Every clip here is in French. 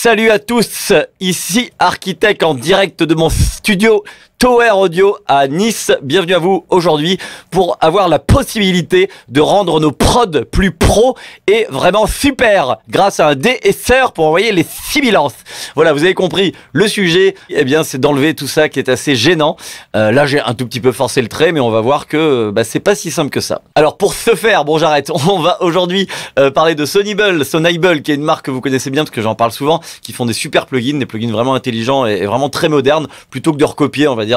Salut à tous, ici Architect en direct de mon studio Tower Audio à Nice. Bienvenue à vous aujourd'hui pour avoir la possibilité de rendre nos prods plus pro et vraiment super grâce à un DSR pour envoyer les sibilances. Voilà, vous avez compris le sujet. Eh bien, c'est d'enlever tout ça qui est assez gênant. Là, j'ai un tout petit peu forcé le trait, mais on va voir que c'est pas si simple que ça. Alors, pour ce faire, bon, j'arrête. On va aujourd'hui parler de Sonibel, qui est une marque que vous connaissez bien parce que j'en parle souvent, qui font des super plugins, des plugins vraiment intelligents et vraiment très modernes, plutôt que de recopier, on va dire,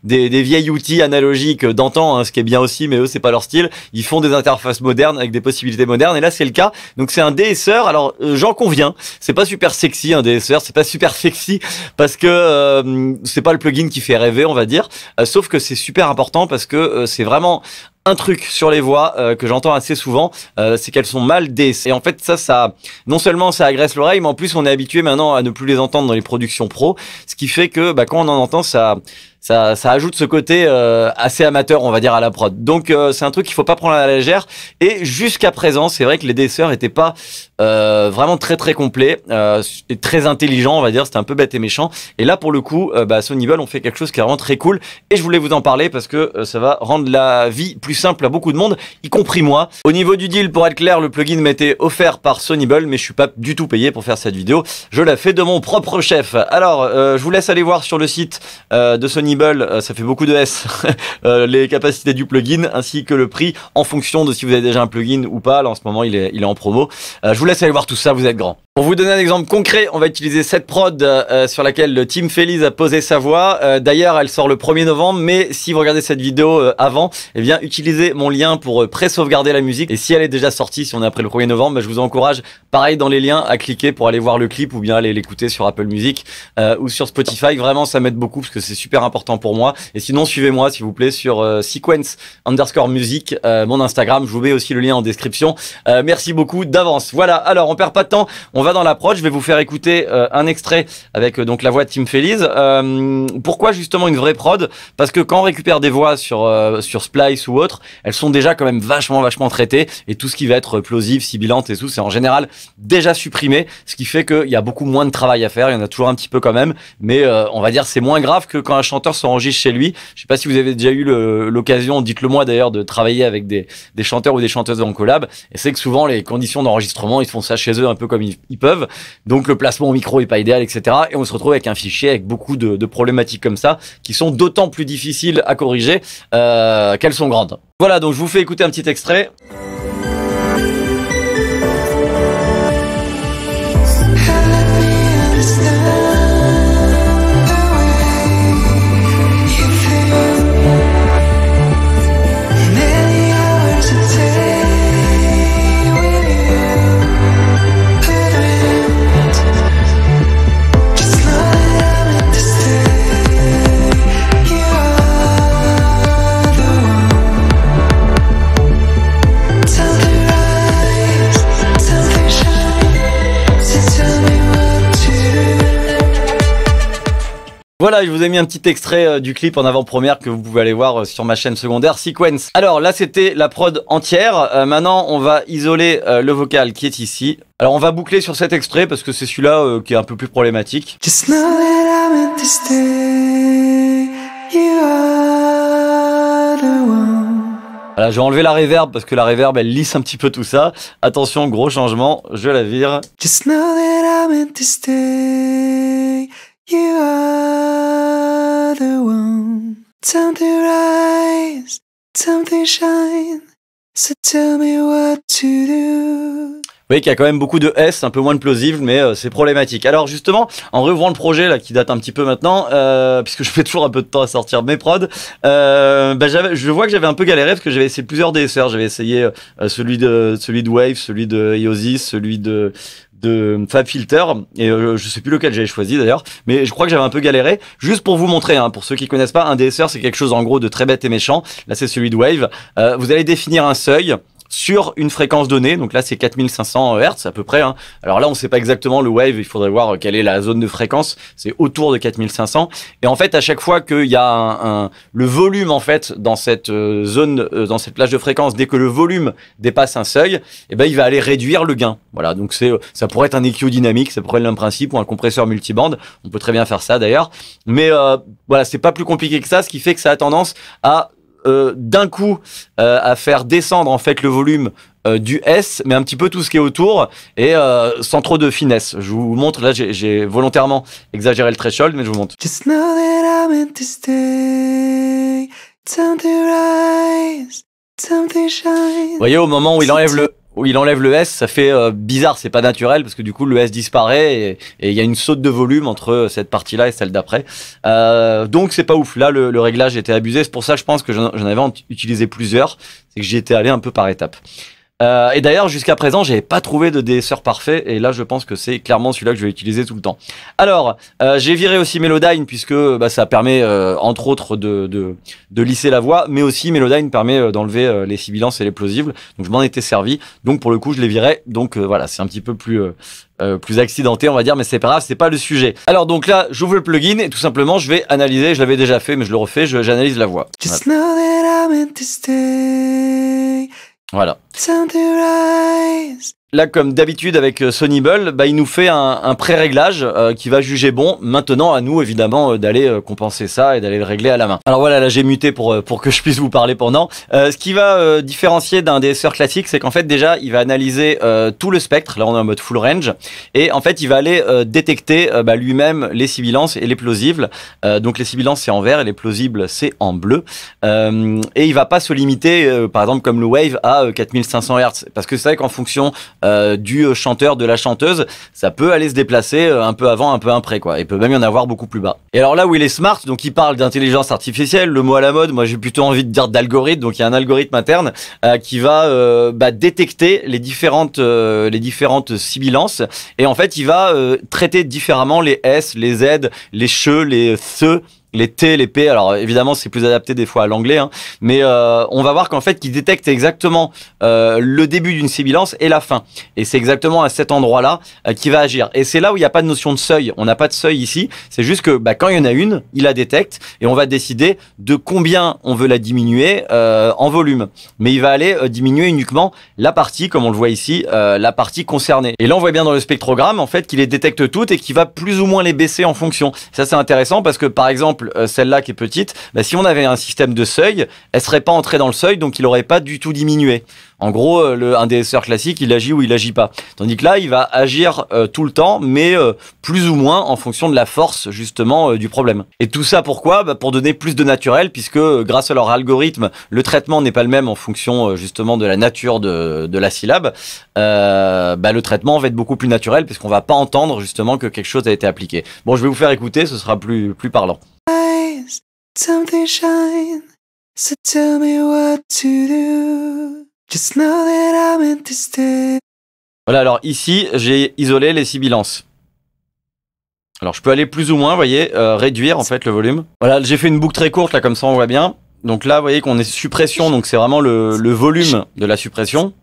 des vieilles outils analogiques d'antan, hein, ce qui est bien aussi, mais eux, c'est pas leur style. Ils font des interfaces modernes avec des possibilités modernes, et là, c'est le cas. Donc, c'est un DSR. Alors, j'en conviens, c'est pas super sexy, un DSR, c'est pas super sexy parce que c'est pas le plugin qui fait rêver, on va dire. Sauf que c'est super important parce que c'est vraiment un truc sur les voix que j'entends assez souvent, c'est qu'elles sont mal DSR. Et en fait, ça, non seulement ça agresse l'oreille, mais en plus, on est habitué maintenant à ne plus les entendre dans les productions pro, ce qui fait que quand on en entend, ça ajoute ce côté assez amateur, on va dire, à la prod. Donc c'est un truc qu'il faut pas prendre à la légère. Et jusqu'à présent, c'est vrai que les DSR étaient pas vraiment très complets et très intelligents, on va dire. C'était un peu bête et méchant. Et là, pour le coup, Sonibel ont fait quelque chose qui est vraiment très cool. Et je voulais vous en parler parce que ça va rendre la vie plus simple à beaucoup de monde, y compris moi. Au niveau du deal, pour être clair, le plugin m'était offert par Sonibel, mais je suis pas du tout payé pour faire cette vidéo. Je la fais de mon propre chef. Alors, je vous laisse aller voir sur le site de Sonibel, ça fait beaucoup de S, les capacités du plugin ainsi que le prix en fonction de si vous avez déjà un plugin ou pas. Là, en ce moment, il est en promo. Je vous laisse aller voir tout ça, vous êtes grand. Pour vous donner un exemple concret, on va utiliser cette prod sur laquelle Tim Feliz a posé sa voix. D'ailleurs, elle sort le 1er novembre, mais si vous regardez cette vidéo avant, eh bien, utilisez mon lien pour pré-sauvegarder la musique. Et si elle est déjà sortie, si on est après le 1er novembre, je vous encourage, pareil, dans les liens, à cliquer pour aller voir le clip ou bien aller l'écouter sur Apple Music ou sur Spotify. Vraiment, ça m'aide beaucoup parce que c'est super important pour moi. Et sinon, suivez-moi, s'il vous plaît, sur sequence_music, mon Instagram. Je vous mets aussi le lien en description. Merci beaucoup d'avance. Voilà, alors, on perd pas de temps. On va dans la prod. Je vais vous faire écouter un extrait avec donc la voix de Tim Feliz. Pourquoi justement une vraie prod? Parce que quand on récupère des voix sur Splice ou autre, elles sont déjà quand même vachement traitées, et tout ce qui va être plosive, sibilante et tout, c'est en général déjà supprimé, ce qui fait qu'il y a beaucoup moins de travail à faire. Il y en a toujours un petit peu quand même, mais on va dire c'est moins grave que quand un chanteur s'enregistre chez lui. Je sais pas si vous avez déjà eu l'occasion, dites-le moi d'ailleurs, de travailler avec des chanteurs ou des chanteuses en collab, et c'est que souvent les conditions d'enregistrement, ils font ça chez eux un peu comme ils peuvent, donc le placement au micro est pas idéal, etc. Et on se retrouve avec un fichier avec beaucoup de problématiques comme ça, qui sont d'autant plus difficiles à corriger qu'elles sont grandes. Voilà, donc je vous fais écouter un petit extrait. Voilà, je vous ai mis un petit extrait du clip en avant-première que vous pouvez aller voir sur ma chaîne secondaire Sequence. Alors là, c'était la prod entière. Maintenant, on va isoler le vocal qui est ici. Alors on va boucler sur cet extrait parce que c'est celui-là qui est un peu plus problématique. Just know that I'm meant to stay. You are the one. Voilà, je vais enlever la reverb parce que la reverb elle lisse un petit peu tout ça. Attention, gros changement, je la vire. Just know that I'm meant to stay. You are the one. Time to rise, time to shine. So tell me what to do. Vous voyez qu'il y a quand même beaucoup de S, un peu moins de plausible, mais c'est problématique. Alors justement, en réouvrant le projet là qui date un petit peu maintenant, puisque je fais toujours un peu de temps à sortir mes prods, je vois que j'avais un peu galéré parce que j'avais essayé plusieurs DSR. J'avais essayé celui de Wave, celui de Iosis, celui de FabFilter, et je sais plus lequel j'avais choisi d'ailleurs, mais je crois que j'avais un peu galéré. Juste pour vous montrer, pour ceux qui connaissent pas, un DSR c'est quelque chose en gros de très bête et méchant. Là c'est celui de Wave. Vous allez définir un seuil sur une fréquence donnée. Donc là, c'est 4500 Hz à peu près. Hein. Alors là, on ne sait pas exactement le wave. Il faudrait voir quelle est la zone de fréquence. C'est autour de 4500. Et en fait, à chaque fois qu'il y a le volume en fait dans cette zone, dans cette plage de fréquence, dès que le volume dépasse un seuil, eh ben, il va aller réduire le gain. Voilà. Donc ça pourrait être un EQ dynamique, ça pourrait être le même principe, ou un compresseur multibande. On peut très bien faire ça d'ailleurs. Mais voilà, c'est pas plus compliqué que ça. Ce qui fait que ça a tendance à d'un coup à faire descendre en fait le volume du S, mais un petit peu tout ce qui est autour et sans trop de finesse. Je vous montre, là j'ai volontairement exagéré le threshold, mais je vous montre. Just know that I meant to stay. Time to rise, time to shine. Vous voyez, au moment où il enlève le S, ça fait bizarre, c'est pas naturel parce que du coup le S disparaît et il y a une saute de volume entre cette partie-là et celle d'après. Donc c'est pas ouf. Là le réglage était abusé. C'est pour ça je pense que j'en avais utilisé plusieurs. C'est que j'y étais allé un peu par étapes. Et d'ailleurs jusqu'à présent j'avais pas trouvé de DSR parfait et là je pense que c'est clairement celui-là que je vais utiliser tout le temps. Alors j'ai viré aussi Melodyne puisque ça permet entre autres de lisser la voix, mais aussi Melodyne permet d'enlever les sibilances et les plausibles, donc je m'en étais servi, donc pour le coup je les virais, donc voilà, c'est un petit peu plus accidenté on va dire, mais c'est pas grave, c'est pas le sujet. Alors donc là j'ouvre le plugin et tout simplement je vais analyser, je l'avais déjà fait mais je le refais, j'analyse la voix. Just know that I meant to stay. Voilà. Time to rise. Là, comme d'habitude avec Sonibel, il nous fait un pré-réglage qui va juger bon. Maintenant, à nous, évidemment, d'aller compenser ça et d'aller le régler à la main. Alors voilà, là, j'ai muté pour que je puisse vous parler pendant. Ce qui va différencier d'un DSR classique, c'est qu'en fait, déjà, il va analyser tout le spectre. Là, on est en mode full range. Et en fait, il va aller détecter lui-même les sibilances et les plausibles. Donc, les sibilances, c'est en vert et les plausibles, c'est en bleu. Et il va pas se limiter, par exemple, comme le wave, à 4500 Hz. Parce que c'est vrai qu'en fonction du chanteur, de la chanteuse, ça peut aller se déplacer un peu avant, un peu après, quoi. Il peut même y en avoir beaucoup plus bas. Et alors là où il est smart, donc il parle d'intelligence artificielle, le mot à la mode, moi j'ai plutôt envie de dire d'algorithme, donc il y a un algorithme interne qui va détecter les différentes sibilances, et en fait il va traiter différemment les S, les Z, les CHE, les CE, les T, les P. Alors évidemment c'est plus adapté des fois à l'anglais, hein, mais on va voir qu'en fait qu'il détecte exactement le début d'une sibilance et la fin, et c'est exactement à cet endroit-là qu'il va agir. Et c'est là où il n'y a pas de notion de seuil, on n'a pas de seuil ici, c'est juste que quand il y en a une, il la détecte et on va décider de combien on veut la diminuer en volume, mais il va aller diminuer uniquement la partie, comme on le voit ici, la partie concernée. Et là on voit bien dans le spectrogramme en fait qu'il les détecte toutes et qu'il va plus ou moins les baisser en fonction. Ça c'est intéressant parce que par exemple celle-là qui est petite, si on avait un système de seuil, elle serait pas entrée dans le seuil, donc il n'aurait pas du tout diminué. En gros, un DSR classique, il agit ou il agit pas. Tandis que là, il va agir tout le temps, mais plus ou moins en fonction de la force justement du problème. Et tout ça pourquoi ? Pour donner plus de naturel, puisque grâce à leur algorithme, le traitement n'est pas le même en fonction justement de la nature de la syllabe. Le traitement va être beaucoup plus naturel, puisqu'on va pas entendre justement que quelque chose a été appliqué. Bon, je vais vous faire écouter, ce sera plus parlant. Time to shine. So tell me what to do. Just know that I meant to stay. Voilà, alors ici, j'ai isolé les sibilances. Alors je peux aller plus ou moins, vous voyez, réduire en fait le volume. Voilà, j'ai fait une boucle très courte, là comme ça on voit bien. Donc là, vous voyez qu'on est suppression, donc c'est vraiment le volume de la suppression.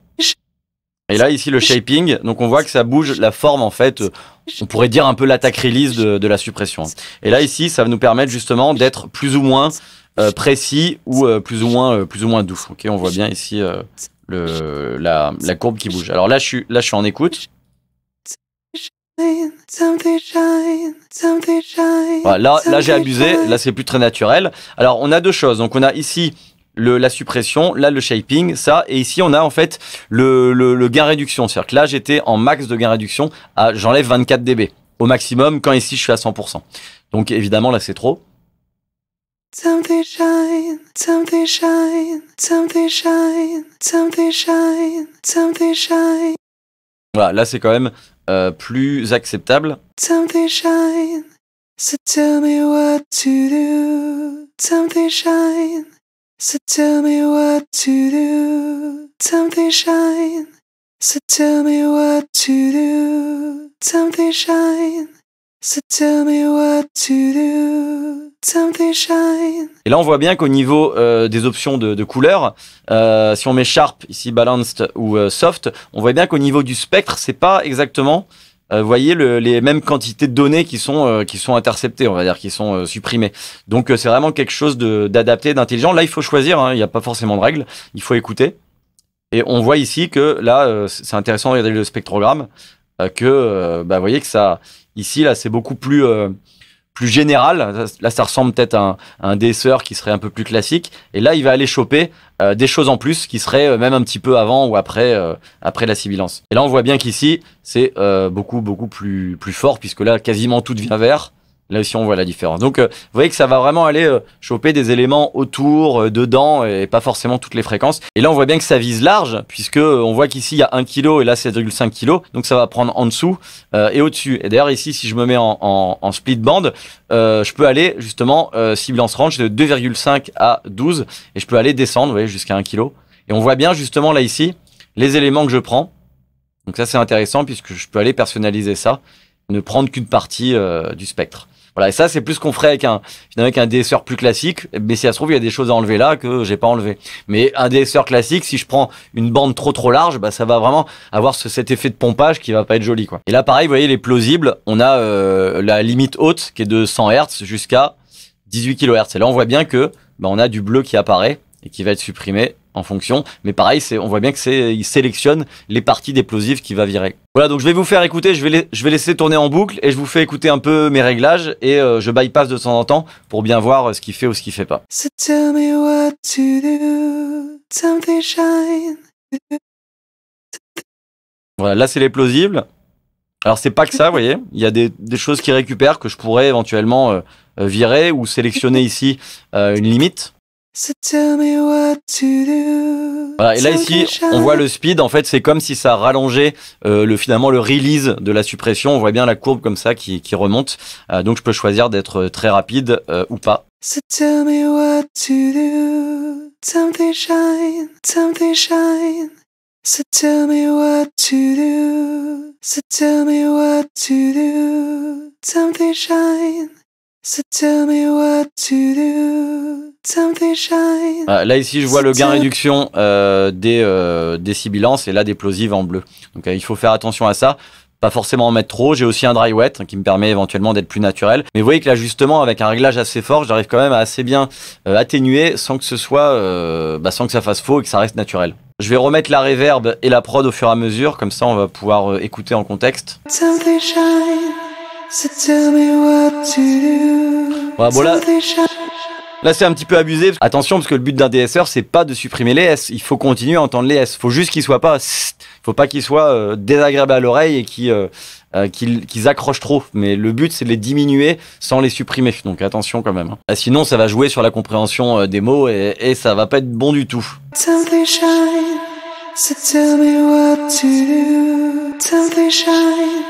Et là, ici, le shaping, donc on voit que ça bouge la forme, en fait, on pourrait dire un peu l'attaque release de la suppression. Et là, ici, ça va nous permettre justement d'être plus ou moins précis ou plus ou moins doux. Ok, on voit bien ici la courbe qui bouge. Alors là, je suis en écoute. Voilà, là j'ai abusé, là c'est plus très naturel. Alors on a deux choses, donc on a ici la suppression, là le shaping, ça, et ici on a en fait le gain réduction, c'est-à-dire que là j'étais en max de gain réduction, j'enlève 24 dB au maximum, quand ici je suis à 100%. Donc évidemment là c'est trop. Time to shine, time to shine, time to shine, time to shine, time to shine. Voilà, là c'est quand même plus acceptable. Time to shine, so tell me what to do. Time to shine, so tell me what to do. Time to shine, so tell me what to do. Time to shine, So tell me what to do. Something shine. Et là, on voit bien qu'au niveau des options de couleurs, si on met Sharp, ici Balanced ou Soft, on voit bien qu'au niveau du spectre, c'est pas exactement, vous voyez, les mêmes quantités de données qui sont interceptées, on va dire, qui sont supprimées. Donc, c'est vraiment quelque chose d'adapté, d'intelligent. Là, il faut choisir, hein, il n'y a pas forcément de règles, il faut écouter. Et on voit ici que là, c'est intéressant de regarder le spectrogramme, vous voyez que ça, ici, là, c'est beaucoup plus général. Là, ça ressemble peut-être à un DSR qui serait un peu plus classique. Et là, il va aller choper des choses en plus qui seraient même un petit peu avant ou après la sibilance. Et là, on voit bien qu'ici, c'est beaucoup plus fort, puisque là, quasiment tout devient vert. Là aussi, on voit la différence. Donc, vous voyez que ça va vraiment aller choper des éléments autour, dedans, et pas forcément toutes les fréquences. Et là, on voit bien que ça vise large, puisque on voit qu'ici, il y a 1 kg et là, 7,5 kg. Donc, ça va prendre en dessous et au-dessus. Et d'ailleurs, ici, si je me mets en split band, je peux aller justement sibilance range de 2,5 à 12. Et je peux aller descendre, vous voyez, jusqu'à 1 kg. Et on voit bien justement là, ici, les éléments que je prends. Donc, ça, c'est intéressant, puisque je peux aller personnaliser ça, ne prendre qu'une partie du spectre. Voilà, et ça, c'est plus ce qu'on ferait avec un DSR plus classique. Mais si ça se trouve, il y a des choses à enlever là que j'ai pas enlevé. Mais un DSR classique, si je prends une bande trop large, ça va vraiment avoir cet effet de pompage qui va pas être joli, quoi. Et là, pareil, vous voyez, les plausibles, on a la limite haute qui est de 100 Hz jusqu'à 18 kHz. Et là, on voit bien que on a du bleu qui apparaît et qui va être supprimé en fonction. Mais pareil, on voit bien que il sélectionne les parties des plosives qui va virer. Voilà, donc je vais vous faire écouter, je vais laisser tourner en boucle et je vous fais écouter un peu mes réglages et je bypass de temps en temps pour bien voir ce qu'il fait ou ce qu'il fait pas. So tell me what to do. Something shine. Voilà, là c'est les plausibles. Alors c'est pas que ça, vous voyez, il y a des choses qui récupèrent que je pourrais éventuellement virer ou sélectionner ici une limite. So tell me what to do. Voilà, et là ici, on voit le speed, en fait c'est comme si ça rallongeait finalement le release de la suppression. On voit bien la courbe comme ça qui remonte, donc je peux choisir d'être très rapide ou pas. So tell me what to do. Something shine, something shine. So tell me what to do. So tell me what to do. Something shine. So tell me what to do. Something shine. Là ici je vois le gain réduction des sibilances et là des plosives en bleu. Donc il faut faire attention à ça. Pas forcément en mettre trop. J'ai aussi un dry wet qui me permet éventuellement d'être plus naturel. Mais vous voyez que l'ajustement avec un réglage assez fort, j'arrive quand même à assez bien atténuer sans que ce soit, sans que ça fasse faux et que ça reste naturel. Je vais remettre la reverb et la prod au fur et à mesure, comme ça on va pouvoir écouter en contexte. Something shine. So tell me what to do. Voilà, bon là, Something shine. là c'est un petit peu abusé. Attention parce que le but d'un DSR c'est pas de supprimer les S. Il faut continuer à entendre les S. Il faut juste qu'ils soient pas, faut pas qu'ils soient désagréables à l'oreille et qu'ils accrochent trop. Mais le but c'est de les diminuer sans les supprimer. Donc attention quand même. Sinon ça va jouer sur la compréhension des mots et ça va pas être bon du tout. Something shine. So tell me what to do. Something shine.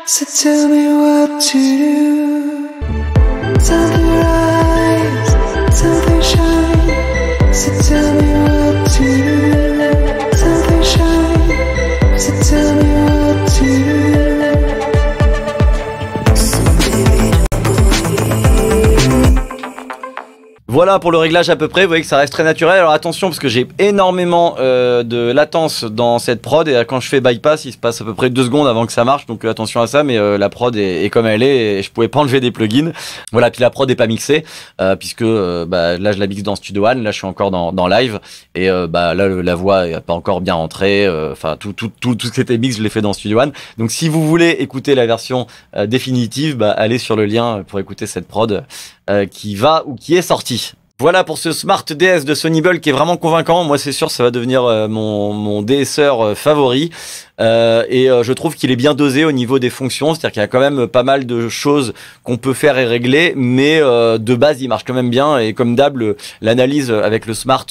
So tell me what to do. Something rise. Something shine. So tell me what to do. Something shine. So tell me what to do. Voilà pour le réglage à peu près, vous voyez que ça reste très naturel. Alors attention parce que j'ai énormément de latence dans cette prod et quand je fais bypass il se passe à peu près 2 secondes avant que ça marche, donc attention à ça, mais la prod est comme elle est et je pouvais pas enlever des plugins. Voilà, puis la prod est pas mixée puisque là je la mixe dans Studio One, là je suis encore dans live et là la voix est pas encore bien rentrée, enfin tout ce qui était mix je l'ai fait dans Studio One. Donc si vous voulez écouter la version définitive, allez sur le lien pour écouter cette prod qui va ou qui est sortie. Voilà pour ce Smart DS de Sonybul qui est vraiment convaincant. Moi, c'est sûr, ça va devenir mon DSR favori. Et je trouve qu'il est bien dosé au niveau des fonctions. C'est-à-dire qu'il y a quand même pas mal de choses qu'on peut faire et régler. Mais de base, il marche quand même bien. Et comme d'hab, l'analyse avec le Smart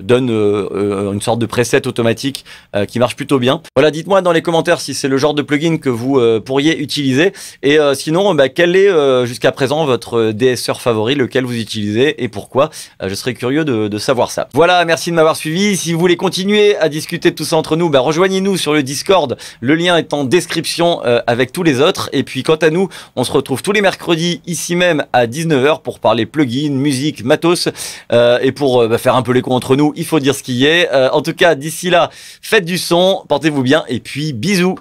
donne une sorte de preset automatique qui marche plutôt bien. Voilà, dites-moi dans les commentaires si c'est le genre de plugin que vous pourriez utiliser. Et sinon, quel est jusqu'à présent votre DSR favori, lequel vous utilisez et pourquoi ? pourquoi. Je serais curieux de savoir ça. Voilà, merci de m'avoir suivi. Si vous voulez continuer à discuter de tout ça entre nous, rejoignez-nous sur le Discord. Le lien est en description avec tous les autres. Et puis quant à nous, on se retrouve tous les mercredis ici même à 19h pour parler plugins, musique, matos et pour faire un peu l'écho entre nous. Il faut dire ce qui est. En tout cas, d'ici là, faites du son, portez-vous bien et puis bisous.